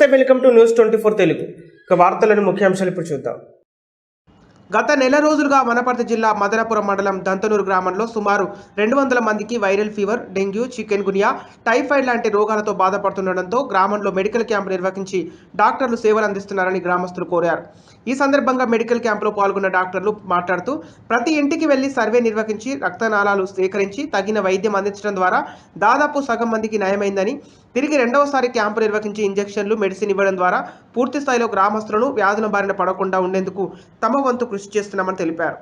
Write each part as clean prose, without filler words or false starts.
నమస్తే, welcome to news 24 Telugu. ఇక వార్తలను ముఖ్యాంశాలు ఇప్పుడు చూద్దాం. గత నెల రోజులుగా వనపర్తి జిల్లా మదనపురం మండలం దంతనూరు గ్రామంలో సుమారు 200 మందికి viral fever, dengue, chikungunya, typhoid లాంటి రోగాలతో బాధపడుతుండటంతో గ్రామంలో మెడికల్ క్యాంపు నిర్వహించి డాక్టర్లు సేవలు అందిస్తున్నారని గ్రామస్తులు కోరారు. ఈ సందర్భంగా మెడికల్ క్యాంపులో పాల్గొన్న డాక్టర్లు మాట్లాడుతూ ప్రతి ఇంటికి వెళ్లి సర్వే నిర్వహించి రక్తనాళాలు సేకరించి తగిన వైద్యం అందించడం ద్వారా దాదాపు సగం మందికి నయమైందని, తిరిగి రెండవసారి క్యాంపు నిర్వహించి ఇంజెక్షన్లు, మెడిసిన్ ఇవ్వడం ద్వారా పూర్తి స్థాయిలో గ్రామస్తులను వ్యాధుల బారిన పడకుండా ఉండేందుకు తమ వంతు కృషి చేస్తున్నామని తెలిపారు.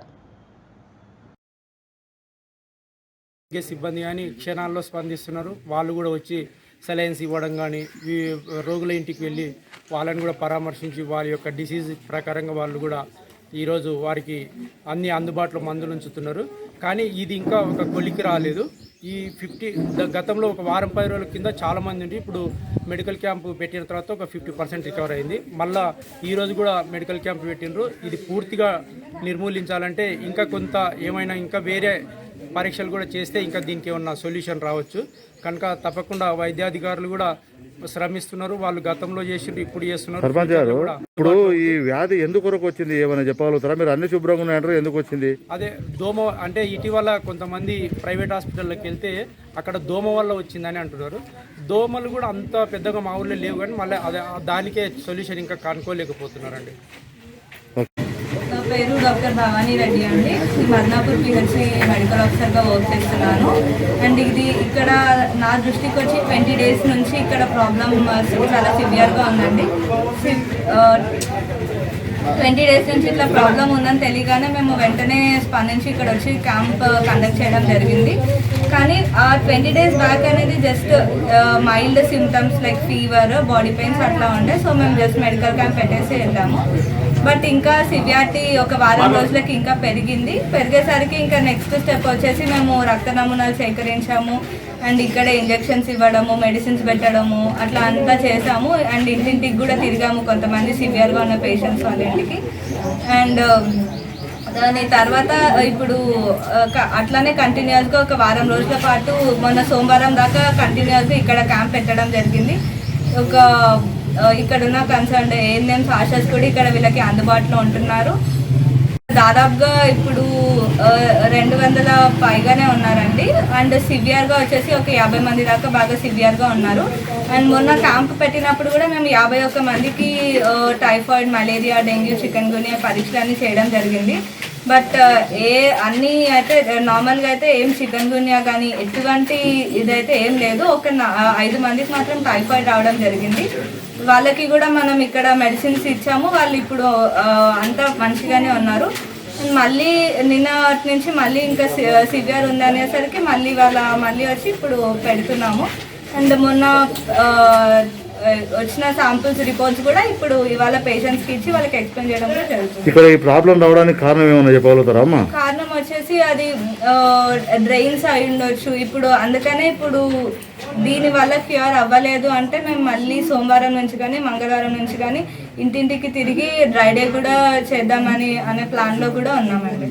సిబ్బంది కానీ క్షణాల్లో స్పందిస్తున్నారు. వాళ్ళు కూడా వచ్చి సెలైన్స్ ఇవ్వడం కానీ, రోగుల ఇంటికి వెళ్ళి వాళ్ళని కూడా పరామర్శించి వారి యొక్క డిసీజ్ ప్రకారంగా వాళ్ళు కూడా ఈరోజు వారికి అన్ని అందుబాటులో మందులు ఉంచుతున్నారు. కానీ ఇది ఇంకా ఒక కొలికి రాలేదు. ఈ గతంలో ఒక వారం 10 రోజుల కింద చాలామంది ఉండి ఇప్పుడు మెడికల్ క్యాంపు పెట్టిన తర్వాత ఒక 50% రికవర్ అయింది. మళ్ళీ ఈరోజు కూడా మెడికల్ క్యాంపు పెట్టినరు. ఇది పూర్తిగా నిర్మూలించాలంటే ఇంకా కొంత ఏమైనా ఇంకా వేరే పరీక్షలు కూడా చేస్తే ఇంకా దీనికి ఏమన్నా సొల్యూషన్ రావచ్చు. కనుక తప్పకుండా వైద్యాధికారులు కూడా శ్రమిస్తున్నారు. వాళ్ళు గతంలో చేసిండ్రు, ఇప్పుడు చేస్తున్నారు. సర్పంచ్ గారు, ఇప్పుడు ఈ వ్యాధి ఎందుకొరకు వచ్చింది ఏమైనా చెప్పగలుగుతారా? మీరు అన్ని శుభ్రంగా ఉన్నాయంటారు, ఎందుకు వచ్చింది? అదే దోమ అంటే ఇటీవల కొంతమంది ప్రైవేట్ హాస్పిటల్లోకి వెళ్తే అక్కడ దోమ వల్ల వచ్చిందని అంటున్నారు. దోమలు కూడా అంత పెద్దగా మా ఊళ్ళో లేవు, కానీ మళ్ళీ అదే దానికే సొల్యూషన్ ఇంకా కనుక్కోలేకపోతున్నారండి. నా పేరు డాక్టర్ భవానీ రెడ్డి అండి. మదనాపూర్ పిహెచ్సి మెడికల్ ఆఫీసర్గా వర్క్ చేస్తున్నాను. అండ్ ఇది ఇక్కడ నా దృష్టికి వచ్చి 20 days నుంచి ఇక్కడ ప్రాబ్లం చాలా సివియర్గా ఉందండి. 20 days నుంచి ఇట్లా ప్రాబ్లం ఉందని తెలియగానే మేము వెంటనే స్పందించి ఇక్కడ వచ్చి క్యాంప్ కండక్ట్ చేయడం జరిగింది. కానీ ఆ 20 days బ్యాక్ అనేది just mild symptoms like fever, body pains అట్లా ఉండే. సో మేము జస్ట్ మెడికల్ క్యాంప్ పెట్టేసి వెళ్ళాము. బట్ ఇంకా సివియారిటీ ఒక వారం రోజులకి ఇంకా పెరిగేసరికి ఇంకా నెక్స్ట్ స్టెప్ వచ్చేసి మేము రక్త నమూనాలు సేకరించాము. అండ్ ఇక్కడే ఇంజెక్షన్స్ ఇవ్వడము, మెడిసిన్స్ పెట్టడము అట్లా అంతా చేసాము. అండ్ ఇంటింటికి కూడా తిరిగాము కొంతమంది సివియర్గా ఉన్న పేషెంట్స్ వాళ్ళ ఇంటికి. అండ్ దాని తర్వాత ఇప్పుడు అట్లానే కంటిన్యూస్గా ఒక వారం రోజుల పాటు మొన్న సోమవారం దాకా కంటిన్యూస్గా ఇక్కడ క్యాంప్ పెట్టడం జరిగింది. ఇక్కడున్న కన్సర్న్ ఏఎన్ఎంస్, ఆశాస్ కూడా ఇక్కడ వీళ్ళకి అందుబాటులో ఉంటున్నారు. దాదాపుగా ఇప్పుడు 200 పైగానే ఉన్నారండి. అండ్ సివియర్గా వచ్చేసి ఒక 50 మంది దాకా బాగా సివియర్గా ఉన్నారు. అండ్ మొన్న క్యాంప్ పెట్టినప్పుడు కూడా మేము 51 మందికి టైఫాయిడ్, మలేరియా, డెంగ్యూ, చికెన్ గునియా పరీక్షలు అన్నీ చేయడం జరిగింది. బట్ అన్నీ అయితే నార్మల్గా అయితే ఏం చికెన్ గునియా కానీ ఎటువంటి ఇదైతే ఏం లేదు. ఒక 5 మందికి మాత్రం టైఫాయిడ్ రావడం జరిగింది. వాళ్ళకి కూడా మనం ఇక్కడ మెడిసిన్స్ ఇచ్చాము. వాళ్ళు ఇప్పుడు అంతా మంచిగానే ఉన్నారు. మళ్ళీ నిన్నటి నుంచి మళ్ళీ ఇంకా సివియర్ ఉంది అనేసరికి మళ్ళీ వచ్చి ఇప్పుడు పెడుతున్నాము. అండ్ మొన్న వచ్చిన శాంపుల్స్ రిపోర్ట్స్ కూడా ఇప్పుడు ఇవాళ పేషెంట్స్కి ఇచ్చి వాళ్ళకి ఎక్స్ప్లెయిన్ చేయడం కూడా జరుగుతుంది. ఇక్కడ ఈ ప్రాబ్లం రావడానికి కారణం ఏమన్నా చెప్పగలుగుతారా అమ్మా? కారణం వచ్చేసి అది డ్రైన్స్ అయి ఉండొచ్చు. ఇప్పుడు అందుకనే ఇప్పుడు దీనివల్ల క్యూర్ అవ్వలేదు అంటే మేము మళ్ళీ సోమవారం నుంచి కానీ మంగళవారం నుంచి కానీ ఇంటింటికి తిరిగి డ్రై డే కూడా చేద్దామని అనే ప్లాన్లో కూడా ఉన్నామండి.